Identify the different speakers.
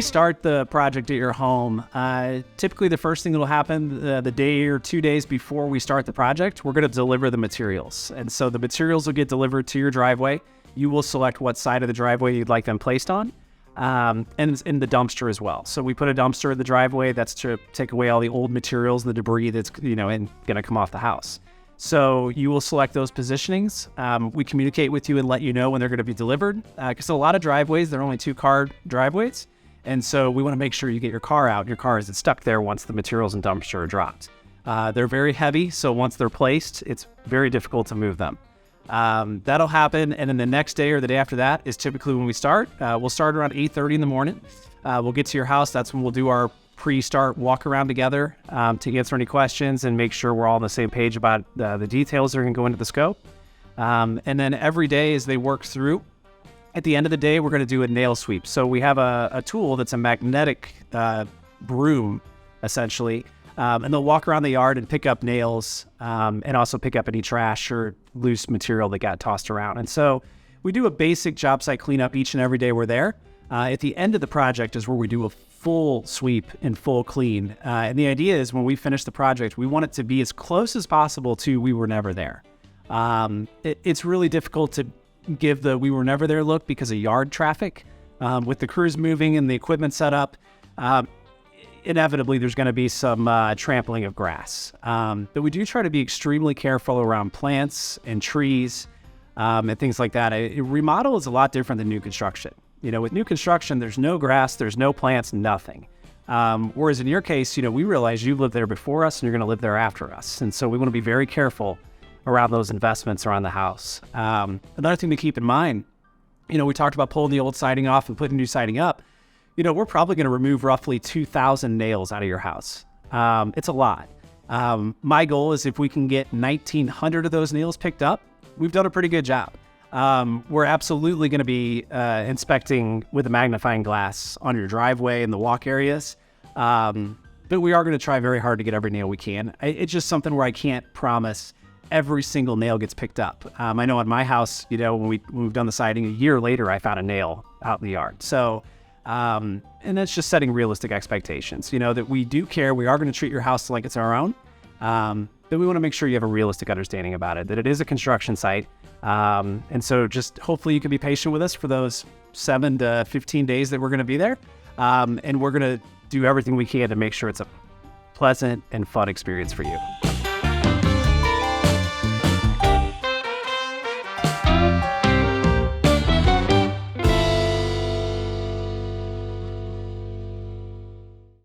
Speaker 1: start the project at your home, typically the first thing that will happen the day or 2 days before we start the project, we're going to deliver the materials. And so the materials will get delivered to your driveway. You will select what side of the driveway you'd like them placed on, and in the dumpster as well. So we put a dumpster in the driveway. That's to take away all the old materials, the debris that's going to come off the house. So you will select those positionings. We communicate with you and let you know when they're going to be delivered. Because a lot of driveways, they're only 2-car driveways. And so we want to make sure you get your car out. Your car isn't stuck there once the materials and dumpster are dropped. They're very heavy, so once they're placed, it's very difficult to move them. That'll happen, and then the next day or the day after that is typically when we start. We'll start around 8:30 in the morning. We'll get to your house. That's when we'll do our pre-start walk around together to answer any questions and make sure we're all on the same page about the details that are going to go into the scope. And then every day as they work through, at the end of the day, we're going to do a nail sweep. So we have a tool that's a magnetic broom, essentially, and they'll walk around the yard and pick up nails and also pick up any trash or loose material that got tossed around. And so we do a basic job site cleanup each and every day we're there. At the end of the project is where we do a full sweep and full clean. And the idea is when we finish the project, we want it to be as close as possible to we were never there. It's really difficult to give the we were never there look because of yard traffic. With the crews moving and the equipment set up, inevitably there's going to be some trampling of grass. But we do try to be extremely careful around plants and trees and things like that. A remodel is a lot different than new construction. With new construction, there's no grass, there's no plants, nothing. Whereas in your case, we realize you lived there before us and you're going to live there after us. And so we want to be very careful around those investments around the house. Another thing to keep in mind, we talked about pulling the old siding off and putting new siding up. We're probably going to remove roughly 2,000 nails out of your house. It's a lot. My goal is if we can get 1,900 of those nails picked up, we've done a pretty good job. We're absolutely going to be inspecting with a magnifying glass on your driveway and the walk areas. But we are going to try very hard to get every nail we can. It's just something where I can't promise every single nail gets picked up. I know at my house, when we've done the siding, a year later, I found a nail out in the yard. So, and that's just setting realistic expectations, that we do care. We are going to treat your house like it's our own. But we want to make sure you have a realistic understanding about it, that it is a construction site. And so just hopefully you can be patient with us for those 7 to 15 days that we're going to be there. And we're going to do everything we can to make sure it's a pleasant and fun experience for you.